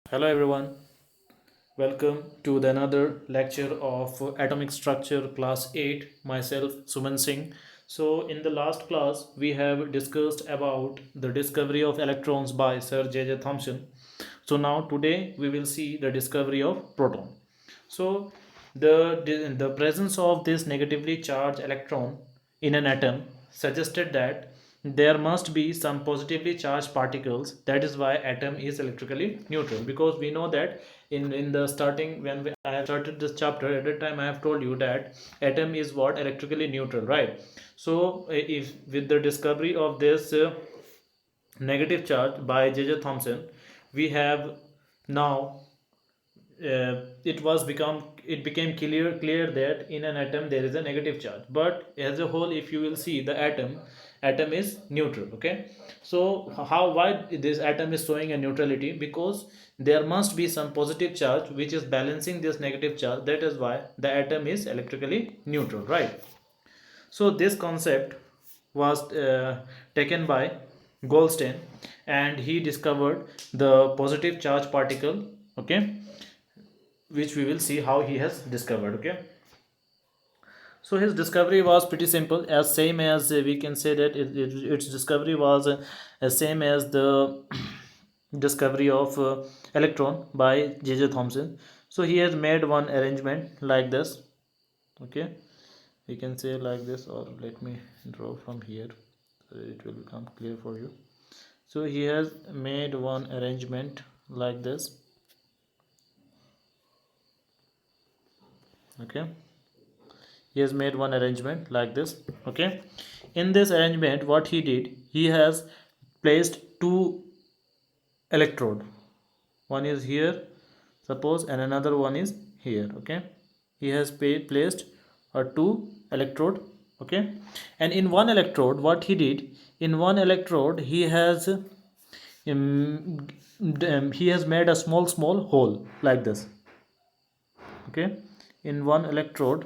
Hello everyone, welcome to the another lecture of atomic structure class 8, myself Suman Singh. So in the last class we have discussed about the discovery of electrons by Sir J.J. Thomson. So now today we will see the discovery of proton. So the presence of this negatively charged electron in an atom suggested that there must be some positively charged particles. That is why atom is electrically neutral, because we know that in the starting when I have started this chapter, at that time I have told you that atom is what electrically neutral, right? So if with the discovery of this negative charge by J.J. Thomson, we have now it became clear that in an atom there is a negative charge, but as a whole if you will see the atom is neutral. Okay, so how why this atom is showing a neutrality? Because there must be some positive charge which is balancing this negative charge. That is why the atom is electrically neutral, right? So this concept was taken by Goldstein, and he discovered the positive charge particle. Okay, which we will see how he has discovered. Okay, so his discovery was pretty simple, as same as we can say that its discovery was same as the discovery of electron by J.J. Thomson. So he has made one arrangement like this. Okay, we can say like this, or let me draw from here so it will become clear for you. So he has made one arrangement like this. Okay, he has made one arrangement like this. Okay, in this arrangement what he did, he has placed two electrode. One is here, suppose, and another one is here. Okay, he has placed a two electrode. Okay, and in one electrode what he did, in one electrode he has made a small hole like this. Okay, in one electrode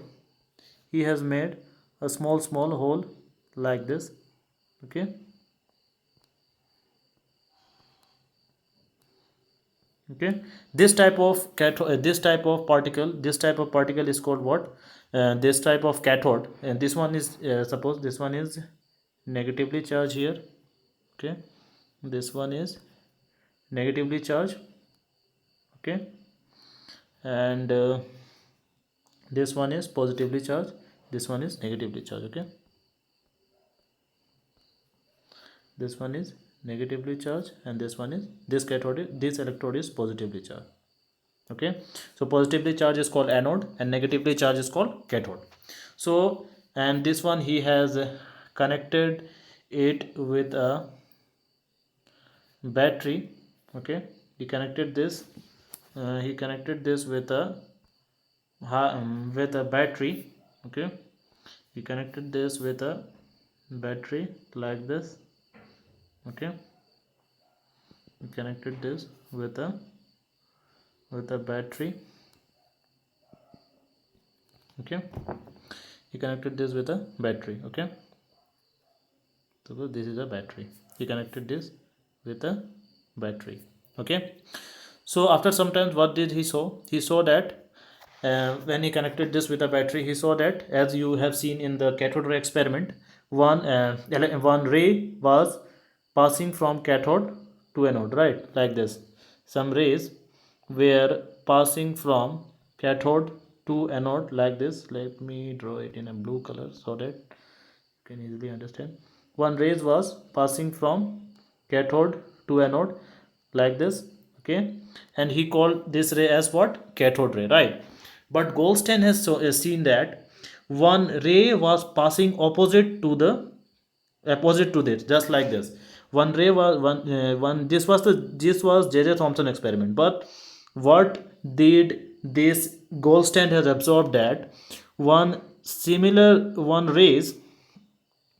he has made a small hole like this. Okay, okay, this type of particle is called what? This type of cathode, and this one is suppose this one is negatively charged here. Okay, this one is negatively charged. Okay, and this one is positively charged, this one is negatively charged. Okay, this one is negatively charged, and this electrode is positively charged. Okay, so positively charged is called anode and negatively charged is called cathode. So, and this one he has connected it with a battery. Okay, he connected this with a battery. Okay, he connected this with a battery like this. Okay, he connected this with a battery. Okay, he connected this with a battery. Okay, so this is a battery, he connected this with a battery. Okay, so after some time what did he saw that when he connected this with a battery, he saw that, as you have seen in the cathode ray experiment, one ray was passing from cathode to anode, right? Like this, some rays were passing from cathode to anode like this. Let me draw it in a blue color so that you can easily understand. One rays was passing from cathode to anode like this. Okay, and he called this ray as what? Cathode ray, right? But Goldstein has seen that one ray was passing opposite to this, just like this. One ray was one this was J.J. Thomson experiment. But what did this Goldstein has observed, that one rays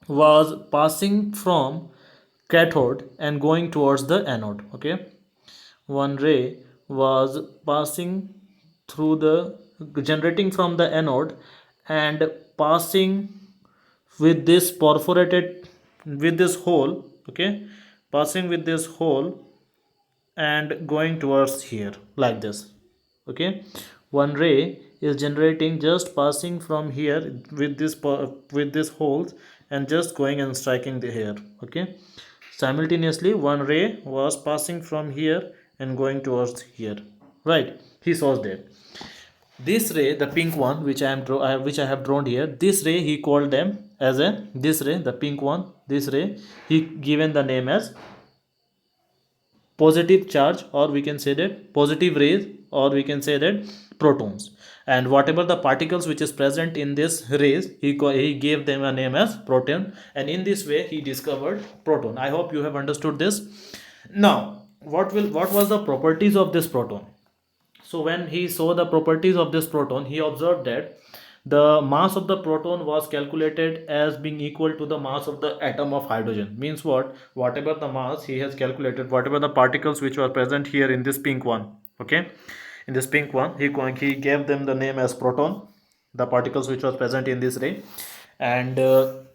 was passing from cathode and going towards the anode. Okay, one ray was passing through the generating from the anode and passing with this perforated with this hole. Okay, passing with this hole and going towards here like this. Okay, one ray is generating, just passing from here with with this holes, and just going and striking the here. Okay, simultaneously one ray was passing from here and going towards here, right? He saw that this ray, the pink one, which I have drawn here, this ray he called them as a, this ray, the pink one, this ray, he given the name as positive charge, or we can say that positive rays, or we can say that protons. And whatever the particles which is present in this rays, he gave them a name as proton, and in this way he discovered proton. I hope you have understood this. Now what was the properties of this proton? So when he saw the properties of this proton, he observed that the mass of the proton was calculated as being equal to the mass of the atom of hydrogen. Means what? Whatever the mass he has calculated, whatever the particles which were present here in this pink one, okay, in this pink one, he gave them the name as proton, the particles which was present in this ray, and the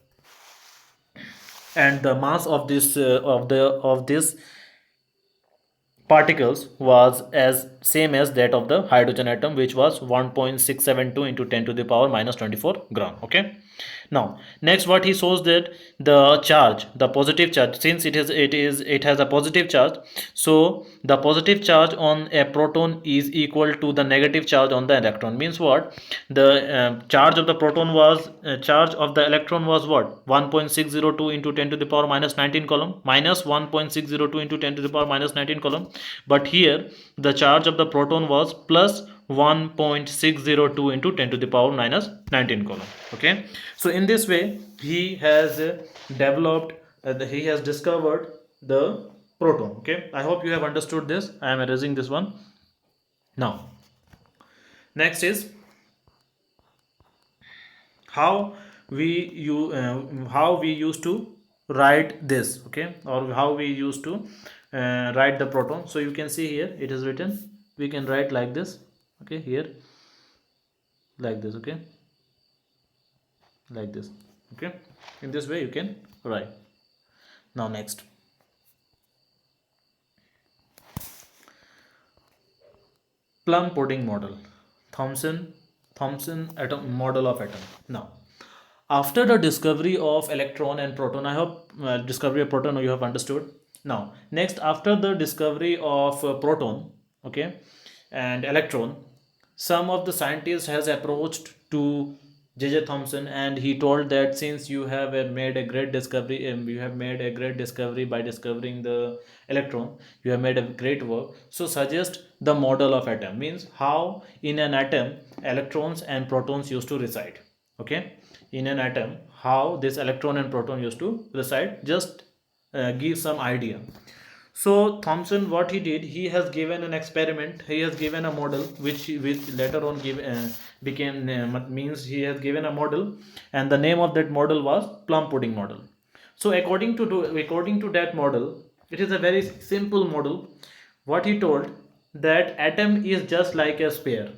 mass of this of this particles was as same as that of the hydrogen atom, which was 1.672 into 10 to the power minus 24 gram. Okay, now next what he shows that the charge, the positive charge, since it has a positive charge, so the positive charge on a proton is equal to the negative charge on the electron. Means what? The charge of the proton was charge of the electron was what? 1.602 into 10 to the power minus 19 coulomb, minus 1.602 into 10 to the power minus 19 coulomb. But here the charge of the proton was plus 1.602 into 10 to the power minus 19 coulomb. Okay, so in this way he has developed he has discovered the proton. Okay, I hope you have understood this. I am erasing this one. Now next is how how we used to write this. Okay, or how we used to write the proton. So you can see here it is written, we can write like this. Okay, here like this. Okay, like this. Okay, in this way you can write. Now next, plum pudding model, Thomson atom model of atom. Now after the discovery of electron and proton, I hope discovery of proton you have understood. Now next, after the discovery of proton, okay, and electron, some of the scientists has approached to J.J. Thomson, and he told that since you have made a great discovery, you have made a great discovery by discovering the electron, you have made a great work, so suggest the model of atom. Means how in an atom electrons and protons used to reside. Okay, in an atom how this electron and proton used to reside, just give some idea. So Thomson, what he did, he has given an experiment, he has given a model which later on became means he has given a model, and the name of that model was plum pudding model. So according to that model, it is a very simple model. What he told, that atom is just like a sphere.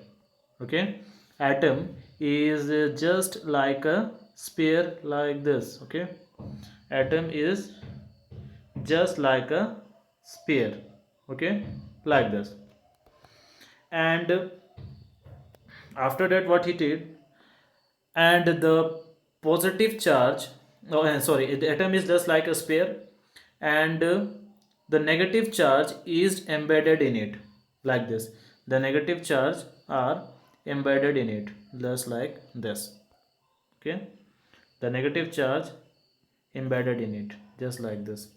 Okay, atom is just like a sphere like this. Okay, atom is just like a sphere. Okay, like this. And after that what he did, and the positive charge, oh sorry, the atom is just like a sphere, and the negative charge is embedded in it like this. The negative charge are embedded in it just like this. Okay, the negative charge embedded in it just like this.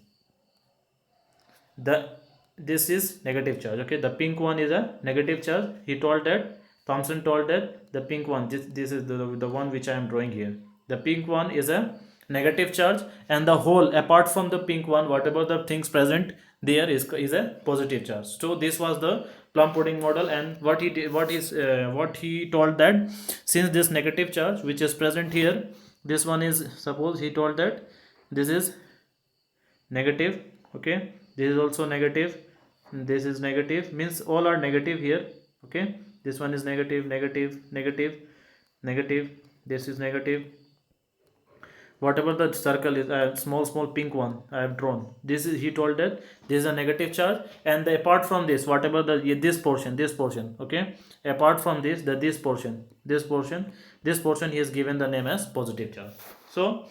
The this is negative charge. Okay, the pink one is a negative charge. He told that, Thomson told that the pink one, this is the one which I am drawing here, the pink one is a negative charge, and the whole apart from the pink one, whatever the things present there is a positive charge. So this was the plum pudding model. And what he did, what he told that, since this negative charge which is present here, this one is, suppose he told that this is negative. Okay, this is also negative, this is negative, means all are negative here. Okay, this one is negative, negative, negative, negative, this is negative. whatever the circle is, small pink one I have drawn, this is, he told that this is a negative charge, and the, apart from this, whatever the, this portion, okay, apart from this, the this portion he has given the name as positive charge. So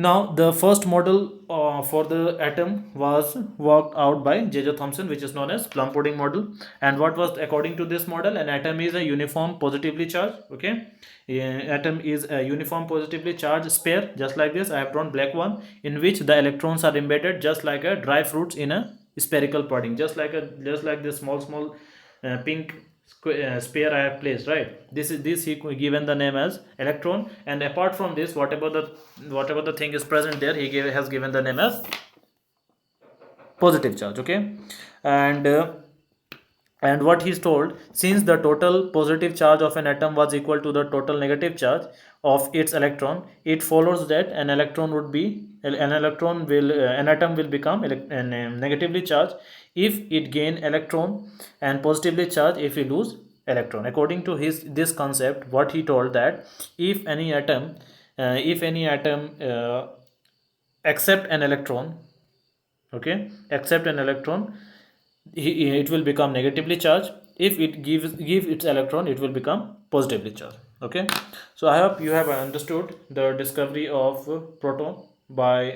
now, the first model for the atom was worked out by J.J. Thomson, which is known as plum pudding model. And what was, according to this model, an atom is a uniform positively charged. Okay, atom is a uniform positively charged sphere, just like this. I have drawn black one, in which the electrons are embedded just like a dry fruits in a spherical pudding, just like this small pink sphere I have placed, right. This he given the name as electron, and apart from this, whatever the thing is present there, has given the name as positive charge. Okay, and and what he's told, since the total positive charge of an atom was equal to the total negative charge of its electron, it follows that an atom will become negatively charged if it gain electron, and positively charged if we lose electron. According to this concept, what he told, that if any atom accept an electron, okay, accept an electron, it will become negatively charged. If it give its electron, it will become positively charged. Okay, so I hope you have understood the discovery of proton by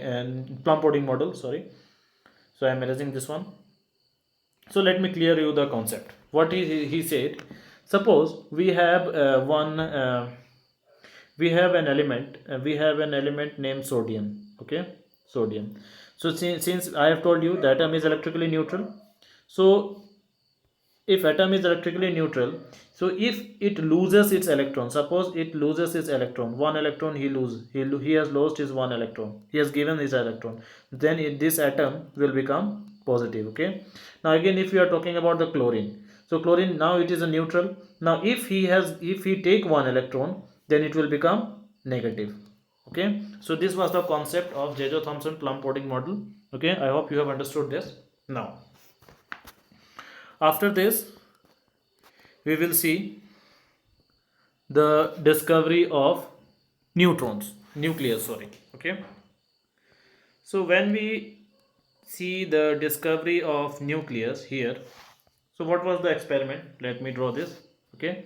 plum pudding model. Sorry, so I am erasing this one. So let me clear you the concept. What he said, suppose we have we have an element named sodium. Okay, sodium. So since I have told you the atom is electrically neutral, so if atom is electrically neutral, so if it loses its electron, suppose it loses its electron, one electron he has lost his one electron, he has given his electron, then this atom will become positive. Okay, now again, if we are talking about the chlorine, so chlorine, now it is a neutral. Now if he take one electron, then it will become negative. Okay, so this was the concept of J.J. Thomson plum pudding model. Okay, I hope you have understood this. Now after this, we will see the discovery of nucleus, sorry. Okay, so when we see the discovery of nucleus here, so what was the experiment? Let me draw this. Okay,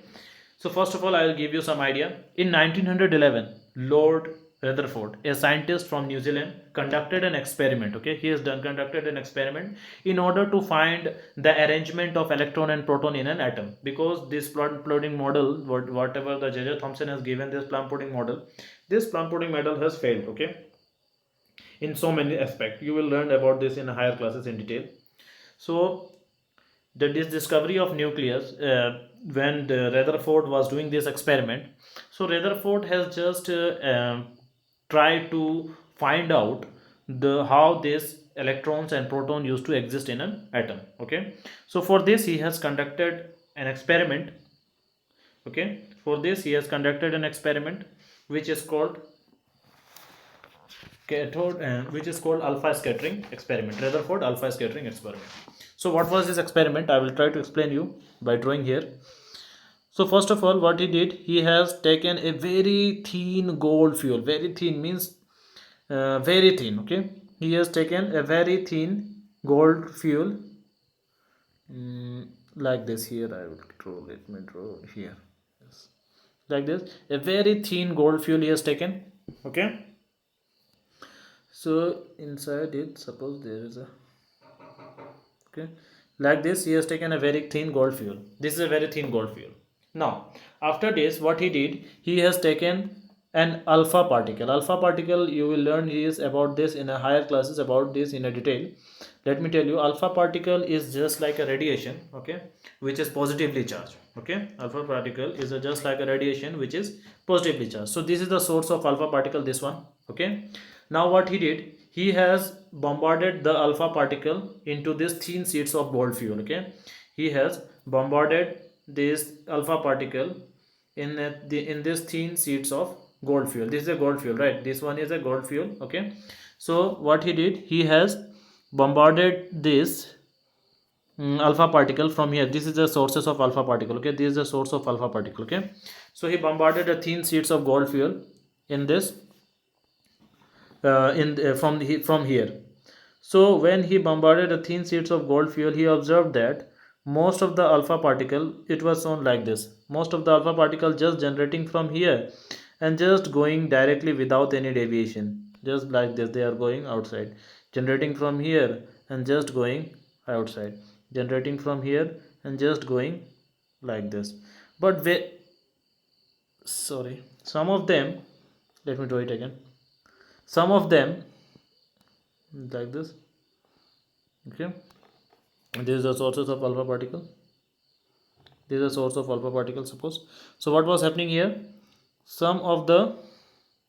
so first of all, I will give you some idea. In 1911, Lord Rutherford, a scientist from New Zealand, conducted an experiment. Okay, he has conducted an experiment in order to find the arrangement of electron and proton in an atom. Because this plum pudding model, whatever the J.J. Thomson has given this plum pudding model, this plum pudding model has failed. Okay, in so many aspects. You will learn about this in higher classes in detail. So the discovery of nucleus, when the Rutherford was doing this experiment, so Rutherford has just tried to find out the how this electrons and proton used to exist in an atom. Okay, so for this he has conducted an experiment. Okay, for this he has conducted an experiment which is called which is called alpha scattering experiment, Rutherford alpha scattering experiment. So what was this experiment? I will try to explain you by drawing here. So first of all, what he did, he has taken a very thin gold fuel. Very thin means very thin. Okay, he has taken a very thin gold fuel, like this. Here I will draw. Let me draw here. Yes. Like this, a very thin gold fuel he has taken. Okay. So inside it, suppose there is a, okay, like this, he has taken a very thin gold fuel. This is a very thin gold fuel. Now after this, what he did, he has taken an alpha particle. Alpha particle, you will learn is about this in a higher classes, about this in a detail. Let me tell you, alpha particle is just like a radiation. Okay, which is positively charged. Okay, alpha particle is just like a radiation which is positively charged. So this is the source of alpha particle, this one. Okay, now what he did, he has bombarded the alpha particle into these thin sheets of gold fuel. Okay, he has bombarded this alpha particle in this thin sheets of gold fuel. This is a gold fuel, right? This one is a gold fuel. Okay, so what he did, he has bombarded this alpha particle from here. This is the sources of alpha particle. Okay, this is the source of alpha particle. Okay, so he bombarded a thin sheets of gold fuel in this. from here. So when he bombarded the thin sheets of gold fuel, he observed that most of the alpha particle, it was shown like this, most of the alpha particle just generating from here and just going directly without any deviation, just like this they are going outside, generating from here and just going outside, generating from here and just going like this. But they, sorry, some of them, let me draw it again, some of them like this, okay, this is the sources of alpha particle, this is a source of alpha particle, suppose. So what was happening here, some of the,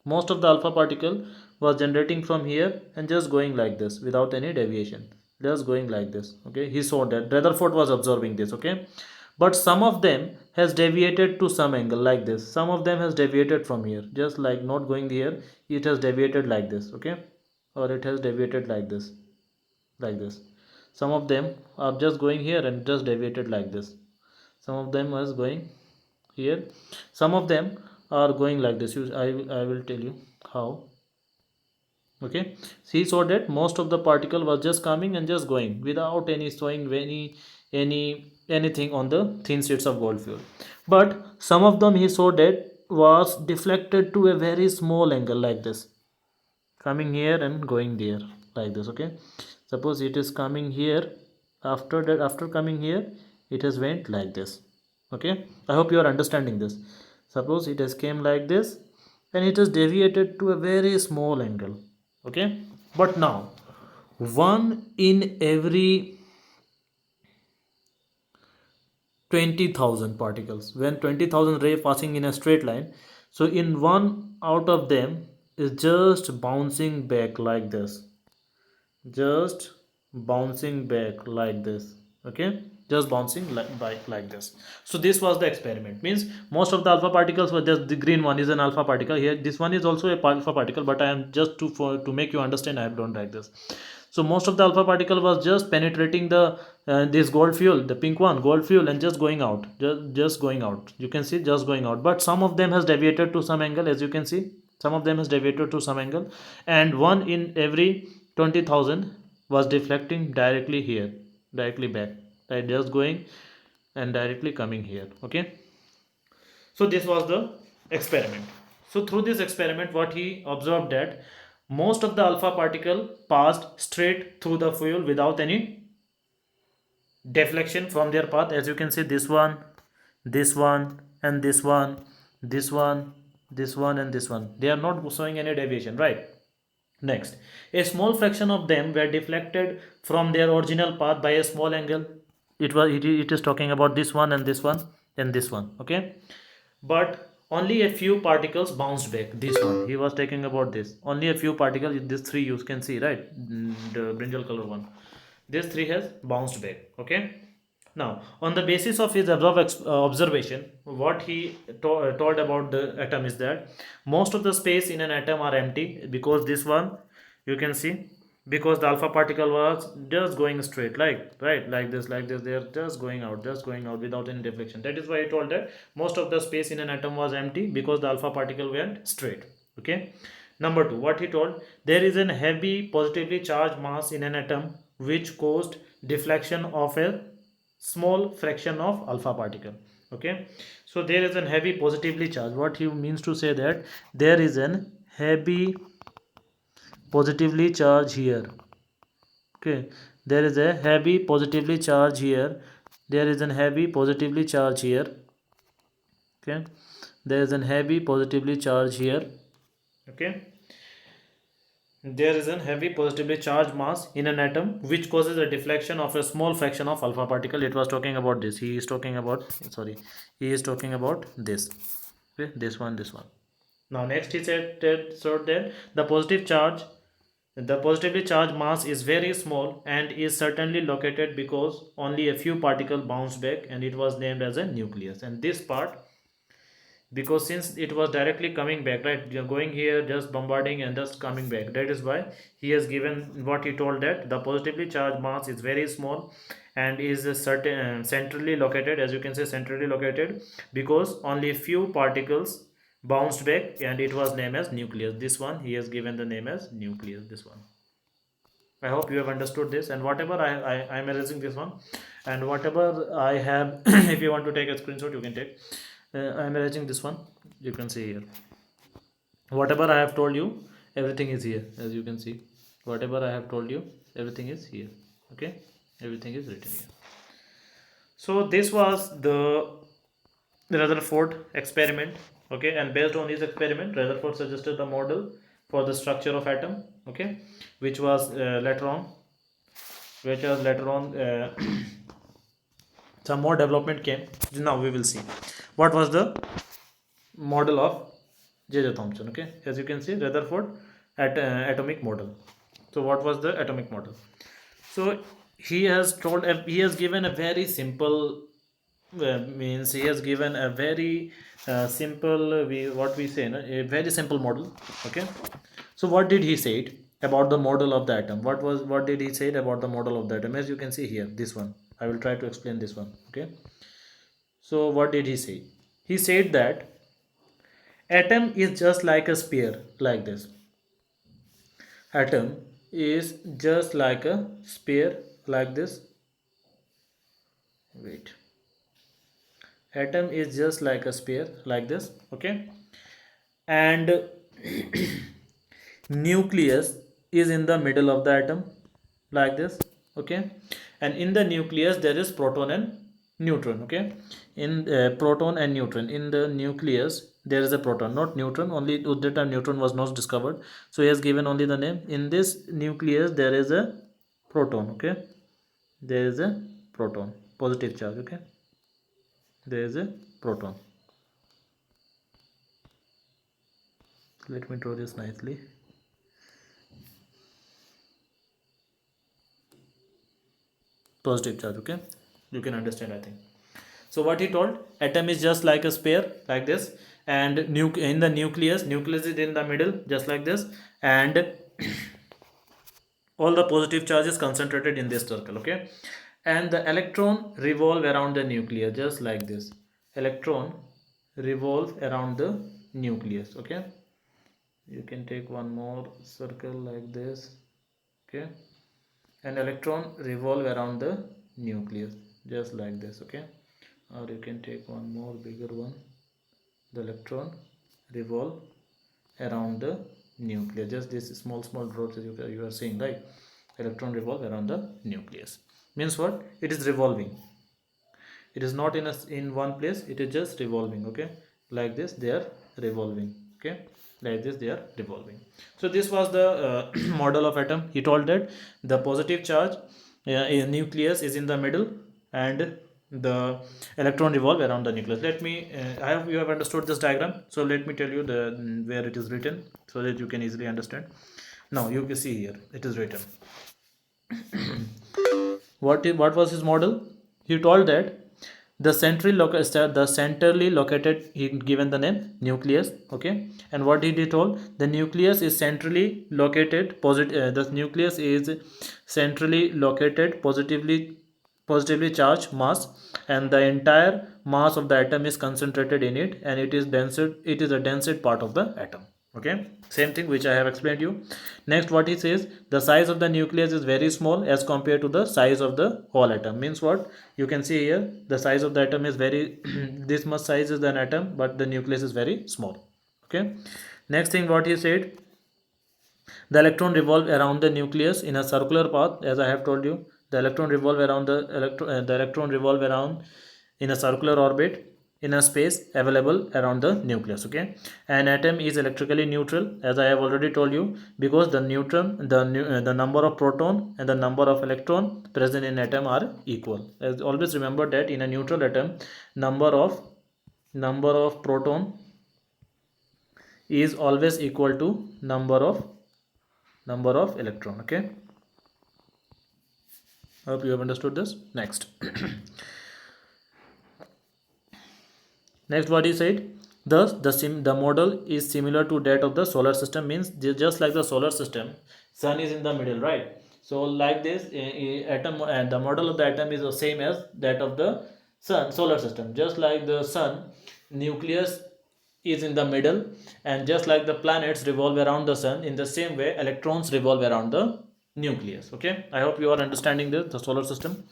most of the alpha particle was generating from here and just going like this without any deviation, just going like this, okay. He saw that, Rutherford was observing this, okay. But some of them has deviated to some angle like this, some of them has deviated from here, just like not going here, it has deviated like this, okay, or it has deviated like this, like this. Some of them are just going here and just deviated like this, some of them is going here, some of them are going like this. I will tell you how, okay. See, so that most of the particle was just coming and just going without any showing any anything on the thin sheets of gold fuel. But some of them he saw that was deflected to a very small angle like this, coming here and going there like this, okay. Suppose it is coming here, after that, after coming here, it has went like this, okay. I hope you are understanding this. Suppose it has came like this and it has deviated to a very small angle, okay. But now, one in every 20,000 particles, when 20,000 ray passing in a straight line, so in one out of them is just bouncing back like this, just bouncing back like this, okay, just bouncing like this. So this was the experiment, means most of the alpha particles were just, the green one is an alpha particle here, this one is also a alpha particle, but I am just to make you understand, I have done like this. So most of the alpha particle was just penetrating the this gold fuel, the pink one, gold fuel, and just going out, just going out, you can see, just going out. But some of them has deviated to some angle, as you can see, some of them has deviated to some angle, and one in every 20,000 was deflecting directly here, directly back, right, just going and directly coming here, okay. So this was the experiment. So through this experiment, what he observed that most of the alpha particle passed straight through the fuel without any deflection from their path. As you can see, this one, this one, and this one, this one, this one, and this one, they are not showing any deviation, right. Next, a small fraction of them were deflected from their original path by a small angle. It is talking about this one and this one and this one, okay. But only a few particles bounced back, this one he was talking about, this only a few particles, this three you can see, right. The brinjal color one, this three has bounced back, okay. Now, on the basis of his observation, what he told about the atom is that most of the space in an atom are empty, because this one, you can see, because the alpha particle was just going straight, like, right, like this, they are just going out, without any deflection. That is why I told that most of the space in an atom was empty, because the alpha particle went straight, okay. Number two, what he told, there is a heavy positively charged mass in an atom which caused deflection of a small fraction of alpha particle, okay. So there is a heavy positively charged, what he means to say that there is an heavy positively charged here, okay. There is a heavy positively charged here, there is a heavy positively charged here, okay. There is a heavy positively charged here, okay. There is a heavy positively charged mass in an atom which causes a deflection of a small fraction of alpha particle. It was talking about this, he is talking about, sorry, he is talking about this, okay, this one, this one. Now next he said that, so that the positively charged mass is very small and is certainly located because only a few particles bounce back, and it was named as a nucleus. And this part, because since it was directly coming back, right, you're going here, just bombarding and just coming back, that is why he has given what he told, that the positively charged mass is very small and is a certain centrally located, as you can say, centrally located, because only a few particles bounced back, and it was named as nucleus. This one he has given the name as nucleus, this one. I hope you have understood this. And whatever I am erasing this one, and whatever I have if you want to take a screenshot you can take. I am erasing this one. You can see here whatever I have told you, everything is here. As you can see, whatever I have told you, everything is here. Okay, everything is written here. So this was the Rutherford experiment. Okay, and based on this experiment, Rutherford suggested the model for the structure of atom. Okay, which was later on some more development came. Now we will see what was the model of J.J. Thomson. Okay, as you can see, Rutherford atomic model. So what was the atomic model? So he has given a very simple means he has given a very simple what we say, no? A very simple model. Okay, so what did he say it about the model of the atom? What did he say about the model of the atom? As you can see here, this one I will try to explain this one. Okay, so what did he say? He said that atom is just like a sphere, like this. Atom is just like a sphere, like this. Wait, atom is just like a sphere, like this. Okay, and nucleus is in the middle of the atom, like this. Okay, and in the nucleus there is proton and neutron. Okay, in proton and neutron in the nucleus there is a proton, not neutron. Only at that time neutron was not discovered, so he has given only the name. In this nucleus there is a proton. Okay, there is a proton, positive charge. Okay, there is a proton. Let me draw this nicely. Positive charge. Okay, you can understand, I think. So what he told, atom is just like a sphere, like this, and in the nucleus is in the middle, just like this, and all the positive charges concentrated in this circle. Okay, and the electron revolve around the nucleus, just like this. Electron revolve around the nucleus. Okay, you can take one more circle like this. Okay, an electron revolve around the nucleus, just like this. Okay, or you can take one more bigger one. The electron revolve around the nucleus, just this small dots you are seeing, right? Electron revolve around the nucleus means what? It is revolving. It is not in one place, it is just revolving. Okay, like this they are revolving. Okay, like this they are revolving. So this was the model of atom. He told that the positive charge in nucleus is in the middle, and the electron revolve around the nucleus. Let me I hope you have understood this diagram. So let me tell you the where it is written, so that you can easily understand. Now you can see here it is written. What was his model? He told that the centrally located, he given the name nucleus. Okay, and what did he told? The nucleus is centrally located the nucleus is centrally located, positively charged mass, and the entire mass of the atom is concentrated in it, and it is a densest part of the atom. Okay, same thing which I have explained you. Next, what he says, the size of the nucleus is very small as compared to the size of the whole atom. Means what? You can see here the size of the atom is very this much size is an atom, but the nucleus is very small. Okay, next thing what he said, the electron revolve around the nucleus in a circular path. As I have told you, the electron revolve around the electron revolve around in a circular orbit in a space available around the nucleus. Okay, an atom is electrically neutral, as I have already told you, because the number of proton and the number of electron present in atom are equal. As always remember that in a neutral atom, number of proton is always equal to number of electron. Okay, I hope you have understood this. Next next what he said, thus the model is similar to that of the solar system. Means just like the solar system, sun is in the middle, right? So like this atom, and the model of the atom is the same as that of the sun solar system. Just like the sun, nucleus is in the middle, and just like the planets revolve around the sun, in the same way electrons revolve around the nucleus. Okay, I hope you are understanding this, the solar system.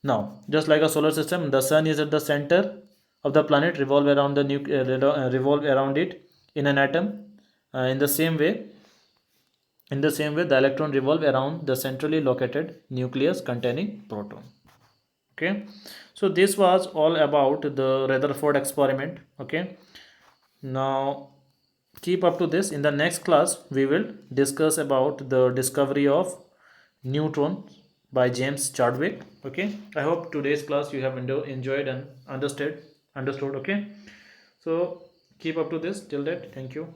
Now, just like a solar system, the sun is at the center of the planet, revolve around the revolve around it in an atom. In the same way, the electron revolve around the centrally located nucleus containing proton. Okay, so this was all about the Rutherford experiment. Okay, now keep up to this. In the next class we will discuss about the discovery of neutron by James Chadwick. Okay, I hope today's class you have enjoyed and understood. Okay, so keep up to this till that. Thank you.